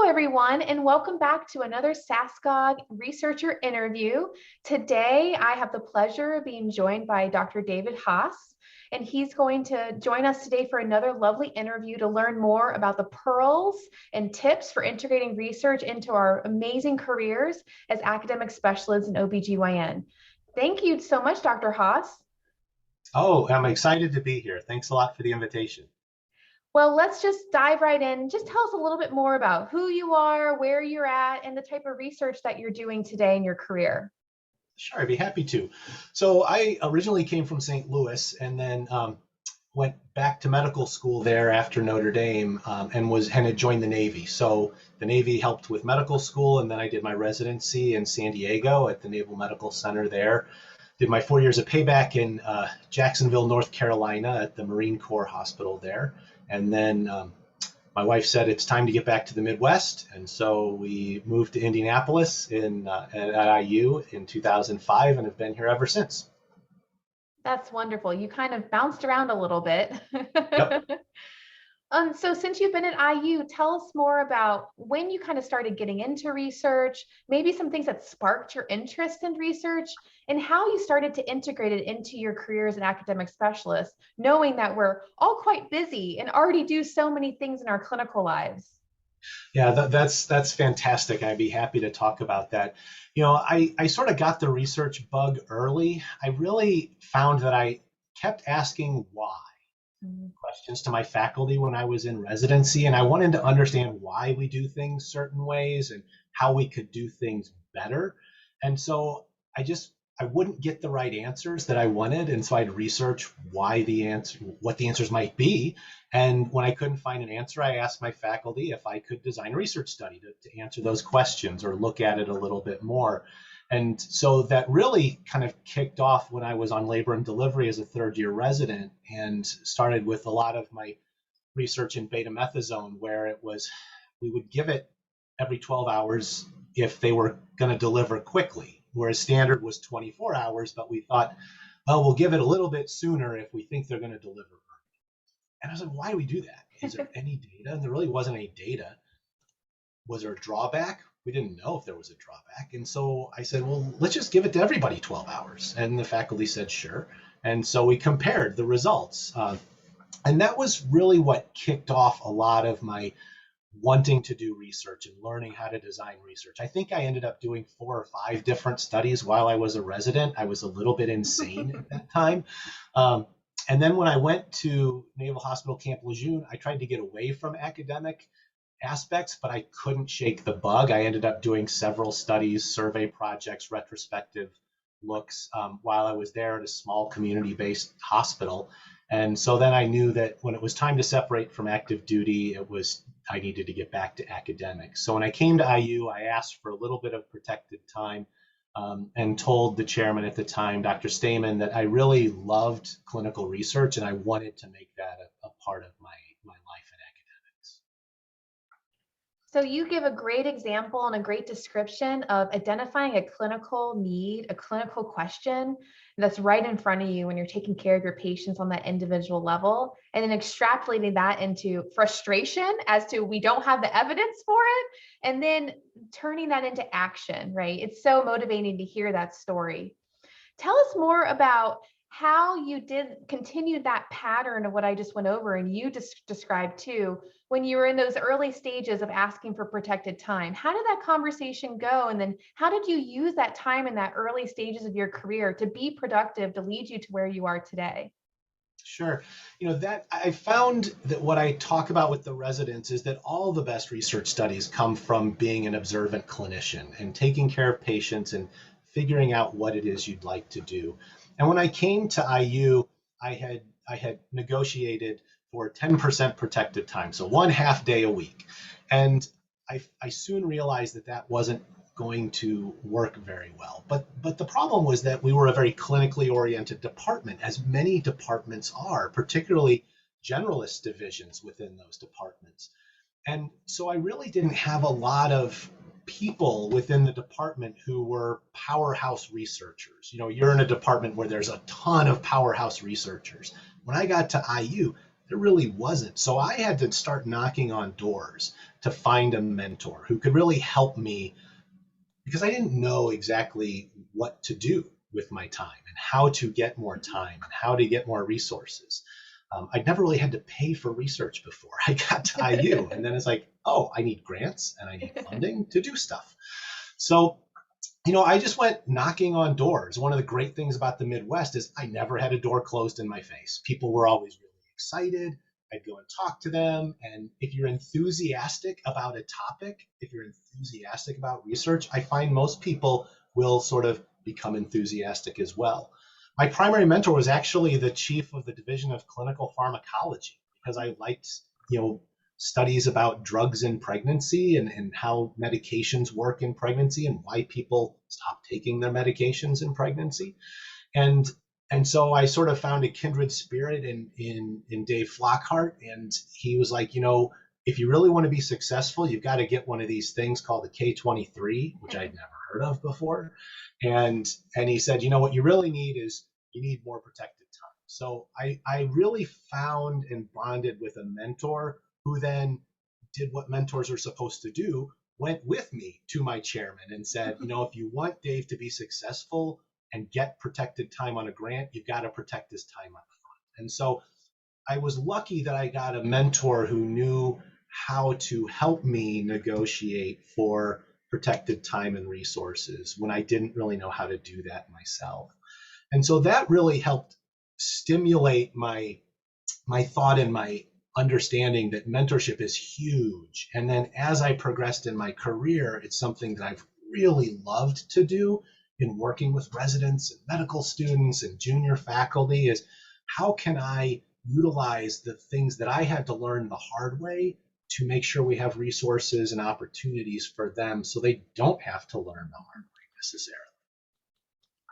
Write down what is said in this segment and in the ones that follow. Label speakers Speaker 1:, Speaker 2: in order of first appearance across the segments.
Speaker 1: everyone, and welcome back to another SASGOG researcher interview. Today, I have the pleasure of being joined by Dr. David Haas, and he's going to join us today for another lovely interview to learn more about the pearls and tips for integrating research into our amazing careers as academic specialists in OBGYN. Thank you so much, Dr. Haas.
Speaker 2: Oh, I'm excited to be here. Thanks a lot for the invitation.
Speaker 1: Well, let's just dive right in. Just tell us a little bit more about who you are, where you're at, and the type of research that you're doing today in your career.
Speaker 2: Sure, I'd be happy to. So I originally came from St. Louis and then went back to medical school there after Notre Dame and had joined the Navy. So the Navy helped with medical school, and then I did my residency in San Diego at the Naval Medical Center there. Did my 4 years of payback in Jacksonville, North Carolina at the Marine Corps Hospital there. And then my wife said it's time to get back to the Midwest. And so we moved to Indianapolis at IU in 2005 and have been here ever since.
Speaker 1: That's wonderful. You kind of bounced around a little bit.
Speaker 2: Yep.
Speaker 1: So since you've been at IU, tell us more about when you kind of started getting into research, maybe some things that sparked your interest in research, and how you started to integrate it into your career as an academic specialist, knowing that we're all quite busy and already do so many things in our clinical lives.
Speaker 2: Yeah, that's fantastic. I'd be happy to talk about that. You know, I sort of got the research bug early. I really found that I kept asking why questions to my faculty when I was in residency, and I wanted to understand why we do things certain ways and how we could do things better. And so I wouldn't get the right answers that I wanted, and so I'd research what the answers might be. And when I couldn't find an answer, I asked my faculty if I could design a research study to answer those questions or look at it a little bit more. And so that really kind of kicked off when I was on labor and delivery as a third-year resident, and started with a lot of my research in betamethasone, where we would give it every 12 hours if they were going to deliver quickly, whereas standard was 24 hours, but we thought, well, we'll give it a little bit sooner if we think they're going to deliver early. And I was like, why do we do that? Is there any data? And there really wasn't any data. Was there a drawback? We didn't know if there was a drawback. And so I said, well, let's just give it to everybody 12 hours. And the faculty said, sure. And so we compared the results. And that was really what kicked off a lot of my wanting to do research and learning how to design research. I think I ended up doing 4 or 5 different studies while I was a resident. I was a little bit insane at that time. And then when I went to Naval Hospital Camp Lejeune, I tried to get away from academic aspects, but I couldn't shake the bug. I ended up doing several studies, survey projects, retrospective looks while I was there at a small community-based hospital. And so then I knew that when it was time to separate from active duty, I needed to get back to academics. So when I came to IU, I asked for a little bit of protected time and told the chairman at the time, Dr. Stamen, that I really loved clinical research and I wanted to make that a part of my life in academics.
Speaker 1: So you give a great example and a great description of identifying a clinical need, a clinical question that's right in front of you when you're taking care of your patients on that individual level, and then extrapolating that into frustration as to we don't have the evidence for it, and then turning that into action, right? It's so motivating to hear that story. Tell us more about how you did continue that pattern of what I just went over and you described too, when you were in those early stages of asking for protected time. How did that conversation go? And then how did you use that time in that early stages of your career to be productive, to lead you to where you are today?
Speaker 2: Sure. You know, that I found that what I talk about with the residents is that all the best research studies come from being an observant clinician and taking care of patients and figuring out what it is you'd like to do. And when I came to IU, I had negotiated for 10% protected time, so 1/2 day a week. And I soon realized that wasn't going to work very well. But the problem was that we were a very clinically oriented department, as many departments are, particularly generalist divisions within those departments. And so I really didn't have a lot of people within the department who were powerhouse researchers. You know, you're in a department where there's a ton of powerhouse researchers. When I got to IU, There really wasn't. So I had to start knocking on doors to find a mentor who could really help me, because I didn't know exactly what to do with my time and how to get more time and how to get more resources. I'd never really had to pay for research before I got to IU. And then it's like, oh, I need grants and I need funding to do stuff. So, I just went knocking on doors. One of the great things about the Midwest is I never had a door closed in my face. People were always really excited. I'd go and talk to them. And if you're enthusiastic about a topic, if you're enthusiastic about research, I find most people will sort of become enthusiastic as well. My primary mentor was actually the chief of the Division of Clinical Pharmacology, because I liked, studies about drugs in pregnancy and how medications work in pregnancy and why people stop taking their medications in pregnancy. And and so I sort of found a kindred spirit in Dave Flockhart, and he was like, if you really want to be successful, you've got to get one of these things called the K23, which I'd never heard of before. And he said, what you really need is you need more protected time. So I really found and bonded with a mentor who then did what mentors are supposed to do, went with me to my chairman and said, if you want Dave to be successful and get protected time on a grant, you've got to protect his time up front. And so I was lucky that I got a mentor who knew how to help me negotiate for protected time and resources when I didn't really know how to do that myself. And so that really helped stimulate my thought and my understanding that mentorship is huge. And then as I progressed in my career, it's something that I've really loved to do in working with residents and medical students and junior faculty, is how can I utilize the things that I had to learn the hard way to make sure we have resources and opportunities for them so they don't have to learn the hard way necessarily.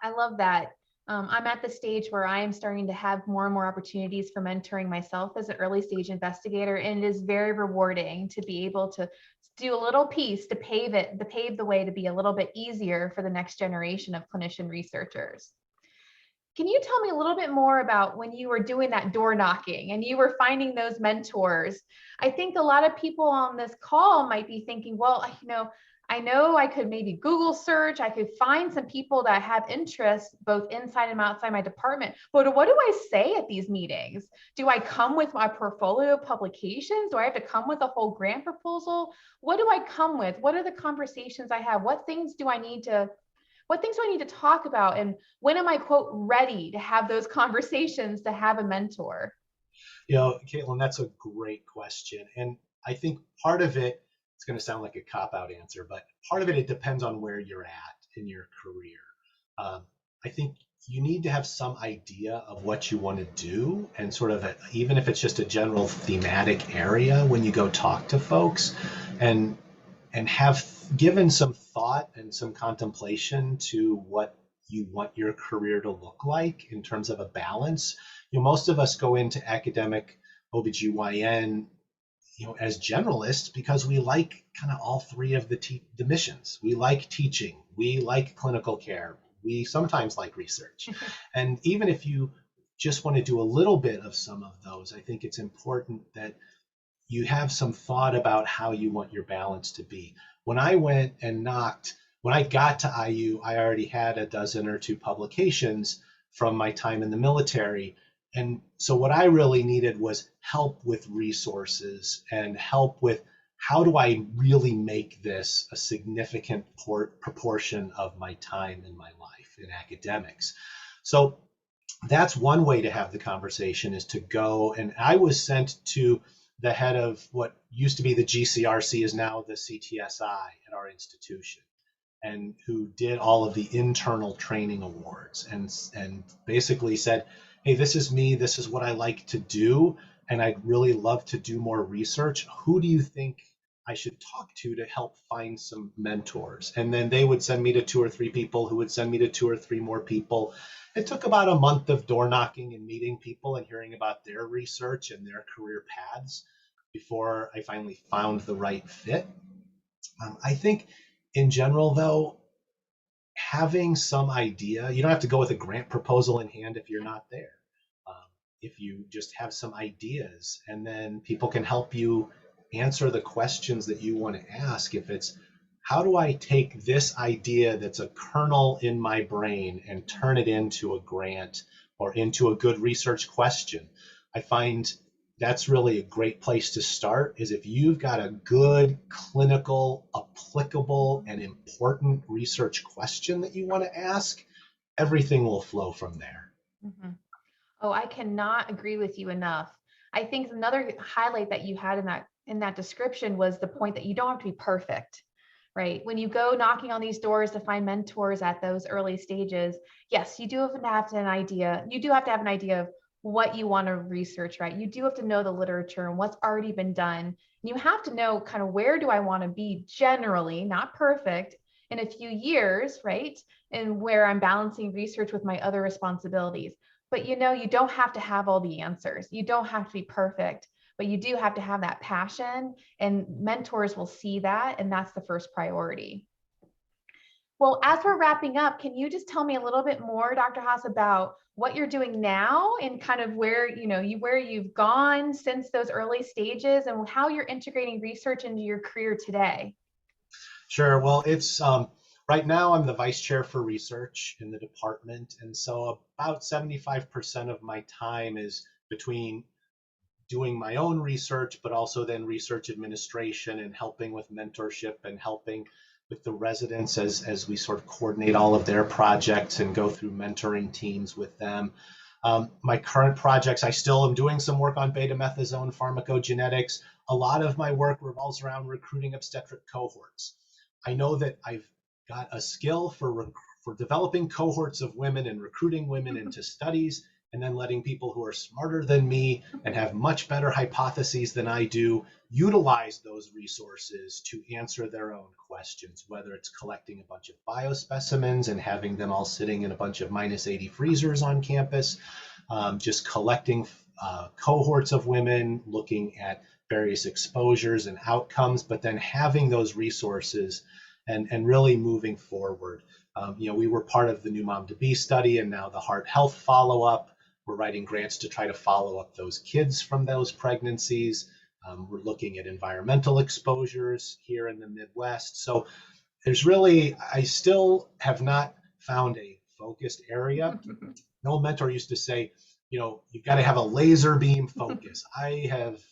Speaker 1: I love that. I'm at the stage where I am starting to have more and more opportunities for mentoring myself as an early stage investigator, and it is very rewarding to be able to do a little piece to pave the way to be a little bit easier for the next generation of clinician researchers. Can you tell me a little bit more about when you were doing that door knocking and you were finding those mentors? I think a lot of people on this call might be thinking, well, I know I could maybe Google search, I could find some people that have interest both inside and outside my department, but what do I say at these meetings? Do I come with my portfolio of publications? Do I have to come with a whole grant proposal? What do I come with? What are the conversations I have? What things do I need to talk about? And when am I, quote, ready to have those conversations to have a mentor?
Speaker 2: Caitlin, that's a great question. And I think part of it, it's going to sound like a cop-out answer, but part of it depends on where you're at in your career. I think you need to have some idea of what you want to do, and sort of even if it's just a general thematic area when you go talk to folks, and have given some thought and some contemplation to what you want your career to look like in terms of a balance. Most of us go into academic OBGYN, as generalists because we like kind of all three of the missions. We like teaching, we like clinical care, we sometimes like research. And even if you just want to do a little bit of some of those, I think it's important that you have some thought about how you want your balance to be. When I went and knocked, when I got to IU, I already had a dozen or two publications from my time in the military. And so what I really needed was help with resources and help with how do I really make this a significant proportion of my time in my life in academics. So that's one way to have the conversation, is to go. And I was sent to the head of what used to be the GCRC, is now the CTSI at our institution, and who did all of the internal training awards, and basically said, hey, this is me, this is what I like to do, and I'd really love to do more research. Who do you think I should talk to help find some mentors? And then they would send me to 2 or 3 people who would send me to 2 or 3 more people. It took about a month of door knocking and meeting people and hearing about their research and their career paths before I finally found the right fit. I think in general, though, having some idea, you don't have to go with a grant proposal in hand if you're not there. if you just have some ideas, and then people can help you answer the questions that you want to ask. If it's, how do I take this idea that's a kernel in my brain and turn it into a grant or into a good research question? I find that's really a great place to start, is if you've got a good clinical, applicable, and important research question that you want to ask, everything will flow from there.
Speaker 1: Mm-hmm. Oh, I cannot agree with you enough. I think another highlight that you had in that description was the point that you don't have to be perfect, right? When you go knocking on these doors to find mentors at those early stages, yes, you do have to have an idea. You do have to have an idea of what you want to research, right? You do have to know the literature and what's already been done. And you have to know kind of where do I want to be generally, not perfect, in a few years, right? And where I'm balancing research with my other responsibilities. But you don't have to have all the answers. You don't have to be perfect, but you do have to have that passion, and mentors will see that. And that's the first priority. Well, as we're wrapping up, can you just tell me a little bit more, Dr. Haas, about what you're doing now and kind of where you've gone since those early stages and how you're integrating research into your career today?
Speaker 2: Sure. Well, it's right now I'm the vice chair for research in the department. And so about 75% of my time is between doing my own research, but also then research administration and helping with mentorship and helping with the residents as we sort of coordinate all of their projects and go through mentoring teams with them. My current projects, I still am doing some work on betamethasone pharmacogenetics. A lot of my work revolves around recruiting obstetric cohorts. I know that I've got a skill for developing cohorts of women and recruiting women into studies, and then letting people who are smarter than me and have much better hypotheses than I do utilize those resources to answer their own questions, whether it's collecting a bunch of biospecimens and having them all sitting in a bunch of -80 freezers on campus, just collecting cohorts of women, looking at various exposures and outcomes, but then having those resources and really moving forward. We were part of the New Mom to Be study and now the Heart Health follow-up. We're writing grants to try to follow up those kids from those pregnancies. We're looking at environmental exposures here in the Midwest. So I still have not found a focused area. An old mentor used to say, you've got to have a laser beam focus. I have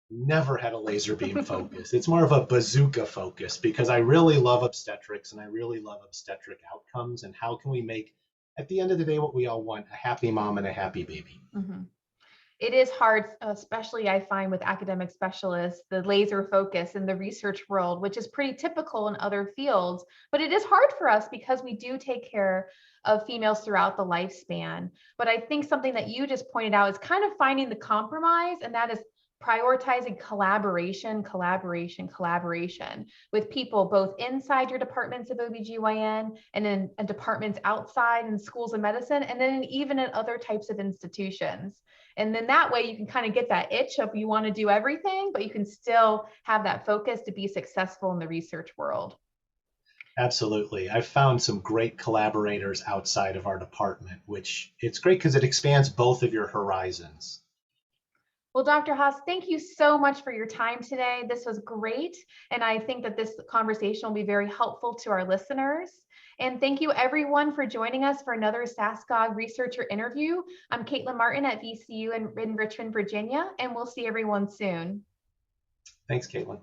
Speaker 2: never had a laser beam focus. It's more of a bazooka focus, because I really love obstetrics and I really love obstetric outcomes. And how can we make, at the end of the day, what we all want: a happy mom and a happy baby?
Speaker 1: Mm-hmm. It is hard, especially I find with academic specialists, the laser focus in the research world, which is pretty typical in other fields, but it is hard for us because we do take care of females throughout the lifespan. But I think something that you just pointed out is kind of finding the compromise, and that is prioritizing collaboration with people both inside your departments of OBGYN and in departments outside in schools of medicine, and then even in other types of institutions. And then that way you can kind of get that itch of you want to do everything, but you can still have that focus to be successful in the research world.
Speaker 2: Absolutely. I've found some great collaborators outside of our department, which it's great because it expands both of your horizons.
Speaker 1: Well, Dr. Haas, thank you so much for your time today. This was great. And I think that this conversation will be very helpful to our listeners. And thank you everyone for joining us for another SASGOG researcher interview. I'm Caitlin Martin at VCU in Richmond, Virginia, and we'll see everyone soon.
Speaker 2: Thanks, Caitlin.